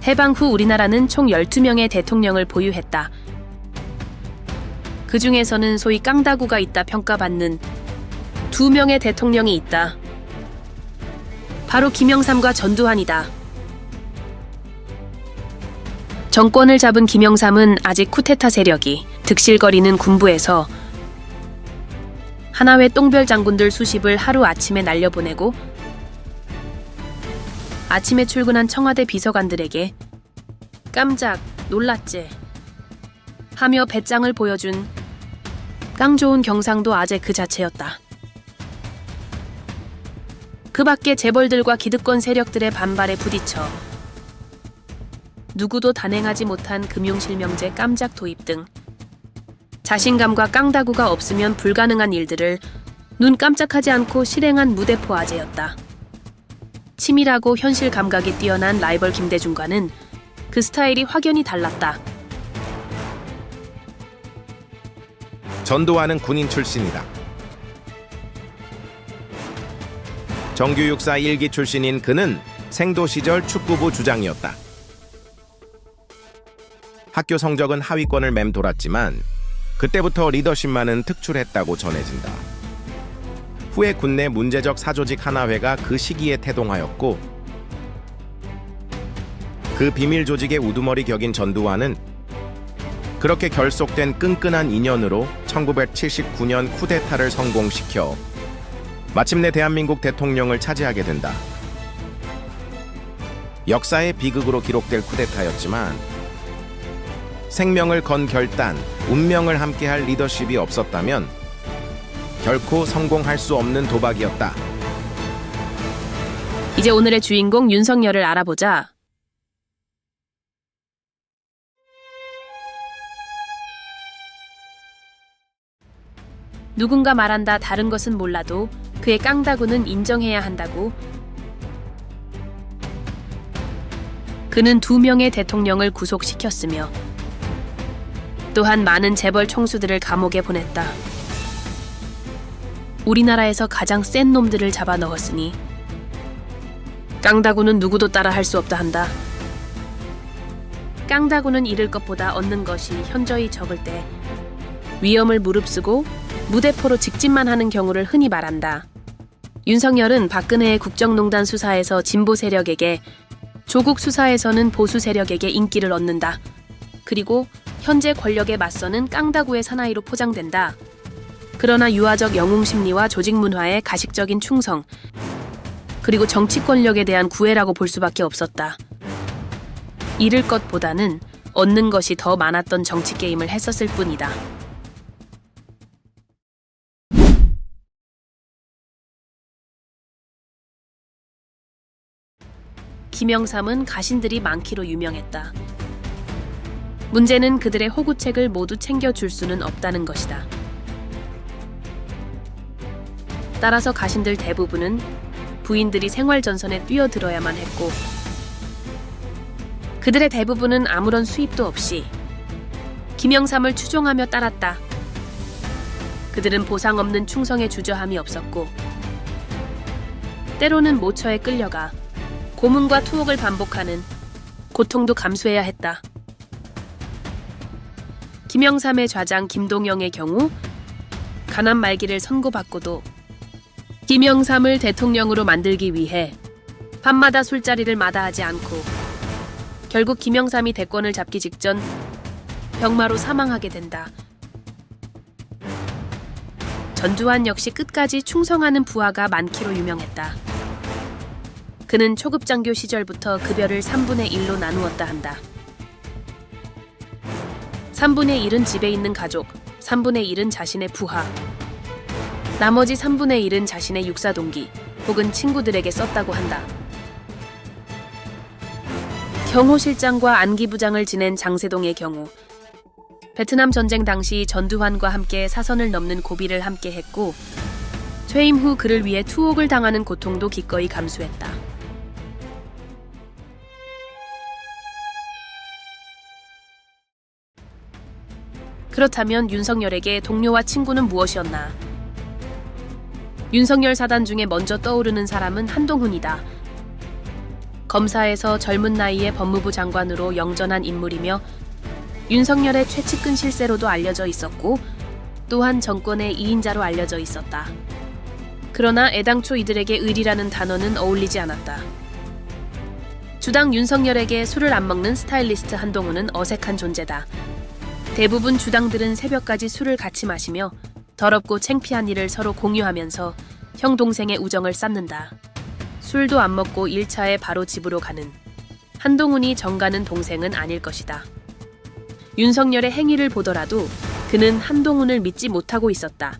해방 후 우리나라는 총 12명의 대통령을 보유했다. 그 중에서는 소위 깡다구가 있다 평가받는 2명의 대통령이 있다. 바로 김영삼과 전두환이다. 정권을 잡은 김영삼은 아직 쿠데타 세력이 득실거리는 군부에서 하나회 똥별 장군들 수십을 하루아침에 날려보내고 아침에 출근한 청와대 비서관들에게 깜짝 놀랐지 하며 배짱을 보여준 깡 좋은 경상도 아재 그 자체였다. 그 밖에 재벌들과 기득권 세력들의 반발에 부딪혀 누구도 단행하지 못한 금융실명제 깜짝 도입 등 자신감과 깡다구가 없으면 불가능한 일들을 눈 깜짝하지 않고 실행한 무대포 아재였다. 치밀하고 현실 감각이 뛰어난 라이벌 김대중과는 그 스타일이 확연히 달랐다. 전두환은 군인 출신이다. 정규육사 1기 출신인 그는 생도 시절 축구부 주장이었다. 학교 성적은 하위권을 맴돌았지만 그때부터 리더십만은 특출했다고 전해진다. 후에 군내 문제적 사조직 하나회가 그 시기에 태동하였고 그 비밀 조직의 우두머리 격인 전두환은 그렇게 결속된 끈끈한 인연으로 1979년 쿠데타를 성공시켜 마침내 대한민국 대통령을 차지하게 된다. 역사의 비극으로 기록될 쿠데타였지만 생명을 건 결단, 운명을 함께할 리더십이 없었다면 결코 성공할 수 없는 도박이었다. 이제 오늘의 주인공 윤석열을 알아보자. 누군가 말한다 다른 것은 몰라도 그의 깡다구는 인정해야 한다고. 그는 2명의 대통령을 구속시켰으며 또한 많은 재벌 총수들을 감옥에 보냈다. 우리나라에서 가장 센 놈들을 잡아 넣었으니 깡다구는 누구도 따라 할 수 없다 한다. 깡다구는 잃을 것보다 얻는 것이 현저히 적을 때 위험을 무릅쓰고 무대포로 직진만 하는 경우를 흔히 말한다. 윤석열은 박근혜의 국정농단 수사에서 진보 세력에게, 조국 수사에서는 보수 세력에게 인기를 얻는다. 그리고 현재 권력에 맞서는 깡다구의 사나이로 포장된다. 그러나 유아적 영웅 심리와 조직 문화의 가식적인 충성, 그리고 정치 권력에 대한 구애라고 볼 수밖에 없었다. 잃을 것보다는 얻는 것이 더 많았던 정치 게임을 했었을 뿐이다. 김영삼은 가신들이 많기로 유명했다. 문제는 그들의 호구책을 모두 챙겨줄 수는 없다는 것이다. 따라서 가신들 대부분은 부인들이 생활전선에 뛰어들어야만 했고 그들의 대부분은 아무런 수입도 없이 김영삼을 추종하며 따랐다. 그들은 보상 없는 충성에 주저함이 없었고 때로는 모처에 끌려가 고문과 투옥을 반복하는 고통도 감수해야 했다. 김영삼의 좌장 김동영의 경우 가난 말기를 선고받고도 김영삼을 대통령으로 만들기 위해 밤마다 술자리를 마다하지 않고 결국 김영삼이 대권을 잡기 직전 병마로 사망하게 된다. 전두환 역시 끝까지 충성하는 부하가 많기로 유명했다. 그는 초급장교 시절부터 급여를 3분의 1로 나누었다 한다. 3분의 1은 집에 있는 가족, 3분의 1은 자신의 부하, 나머지 3분의 1은 자신의 육사동기 혹은 친구들에게 썼다고 한다. 경호실장과 안기부장을 지낸 장세동의 경우 베트남 전쟁 당시 전두환과 함께 사선을 넘는 고비를 함께 했고 퇴임 후 그를 위해 투옥을 당하는 고통도 기꺼이 감수했다. 그렇다면 윤석열에게 동료와 친구는 무엇이었나? 윤석열 사단 중에 먼저 떠오르는 사람은 한동훈이다. 검사에서 젊은 나이에 법무부 장관으로 영전한 인물이며 윤석열의 최측근 실세로도 알려져 있었고 또한 정권의 2인자로 알려져 있었다. 그러나 애당초 이들에게 의리라는 단어는 어울리지 않았다. 주당 윤석열에게 술을 안 먹는 스타일리스트 한동훈은 어색한 존재다. 대부분 주당들은 새벽까지 술을 같이 마시며 더럽고 창피한 일을 서로 공유하면서 형 동생의 우정을 쌓는다. 술도 안 먹고 1차에 바로 집으로 가는 한동훈이 정가는 동생은 아닐 것이다. 윤석열의 행위를 보더라도 그는 한동훈을 믿지 못하고 있었다.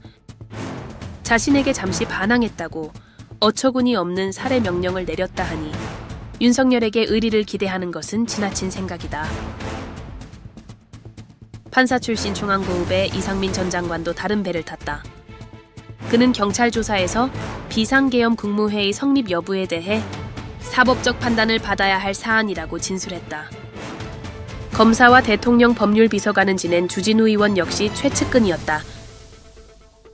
자신에게 잠시 반항했다고 어처구니 없는 살해 명령을 내렸다 하니 윤석열에게 의리를 기대하는 것은 지나친 생각이다. 판사 출신 중앙고읍의 이상민 전 장관도 다른 배를 탔다. 그는 경찰 조사에서 비상계엄 국무회의 성립 여부에 대해 사법적 판단을 받아야 할 사안이라고 진술했다. 검사와 대통령 법률비서관은 지낸 주진우 의원 역시 최측근이었다.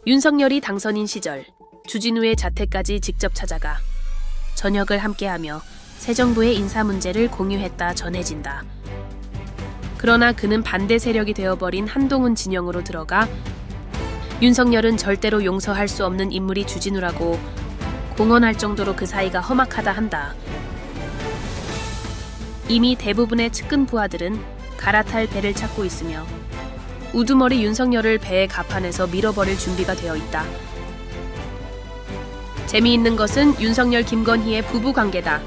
윤석열이 당선인 시절 주진우의 자택까지 직접 찾아가 저녁을 함께하며 새 정부의 인사 문제를 공유했다 전해진다. 그러나 그는 반대 세력이 되어버린 한동훈 진영으로 들어가 윤석열은 절대로 용서할 수 없는 인물이 주진우라고 공언할 정도로 그 사이가 험악하다 한다. 이미 대부분의 측근 부하들은 갈아탈 배를 찾고 있으며 우두머리 윤석열을 배의 갑판에서 밀어버릴 준비가 되어 있다. 재미있는 것은 윤석열 김건희의 부부관계다.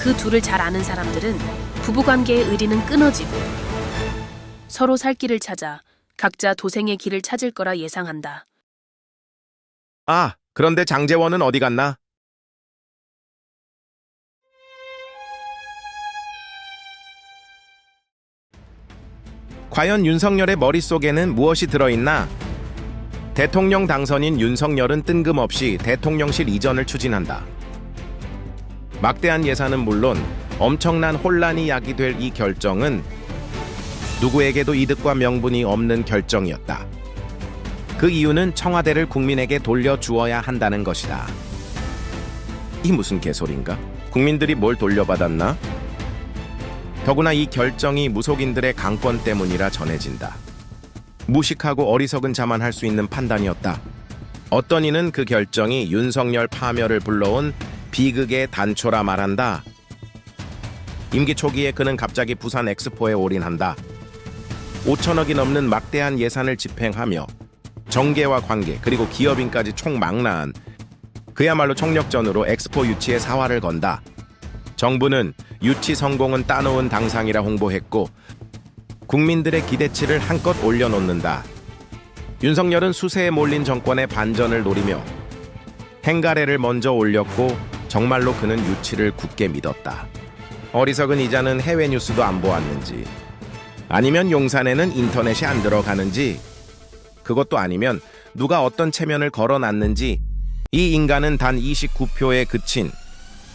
그 둘을 잘 아는 사람들은 부부관계의 의리는 끊어지고 서로 살 길을 찾아 각자 도생의 길을 찾을 거라 예상한다. 아, 그런데 장제원은 어디 갔나? 과연 윤석열의 머릿속에는 무엇이 들어있나? 대통령 당선인 윤석열은 뜬금없이 대통령실 이전을 추진한다. 막대한 예산은 물론 엄청난 혼란이 야기될 이 결정은 누구에게도 이득과 명분이 없는 결정이었다. 그 이유는 청와대를 국민에게 돌려주어야 한다는 것이다. 이 무슨 개소린가? 국민들이 뭘 돌려받았나? 더구나 이 결정이 무속인들의 강권 때문이라 전해진다. 무식하고 어리석은 자만 할 수 있는 판단이었다. 어떤 이는 그 결정이 윤석열 파멸을 불러온 비극의 단초라 말한다. 임기 초기에 그는 갑자기 부산 엑스포에 올인한다. 5천억이 넘는 막대한 예산을 집행하며 정계와 관계 그리고 기업인까지 총망라한 그야말로 총력전으로 엑스포 유치에 사활을 건다. 정부는 유치 성공은 따놓은 당상이라 홍보했고 국민들의 기대치를 한껏 올려놓는다. 윤석열은 수세에 몰린 정권의 반전을 노리며 행가래를 먼저 올렸고 정말로 그는 유치를 굳게 믿었다. 어리석은 이자는 해외 뉴스도 안 보았는지 아니면 용산에는 인터넷이 안 들어가는지 그것도 아니면 누가 어떤 체면을 걸어놨는지 이 인간은 단 29표에 그친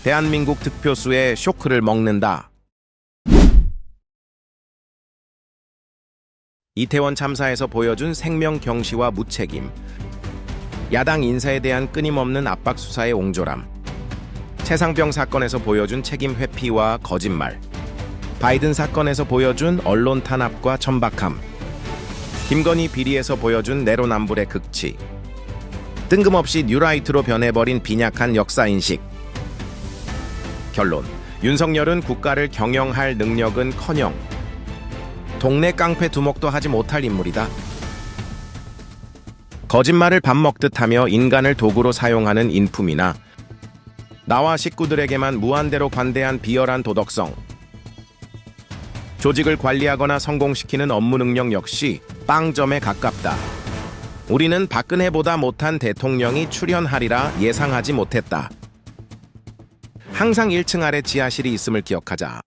대한민국 득표수의 쇼크를 먹는다. 이태원 참사에서 보여준 생명 경시와 무책임, 야당 인사에 대한 끊임없는 압박 수사의 옹졸함, 최상병 사건에서 보여준 책임 회피와 거짓말, 바이든 사건에서 보여준 언론 탄압과 천박함, 김건희 비리에서 보여준 내로남불의 극치, 뜬금없이 뉴라이트로 변해버린 빈약한 역사인식. 결론, 윤석열은 국가를 경영할 능력은커녕 동네 깡패 두목도 하지 못할 인물이다. 거짓말을 밥 먹듯 하며 인간을 도구로 사용하는 인품이나 나와 식구들에게만 무한대로 관대한 비열한 도덕성, 조직을 관리하거나 성공시키는 업무 능력 역시 빵점에 가깝다. 우리는 박근혜보다 못한 대통령이 출연하리라 예상하지 못했다. 항상 1층 아래 지하실이 있음을 기억하자.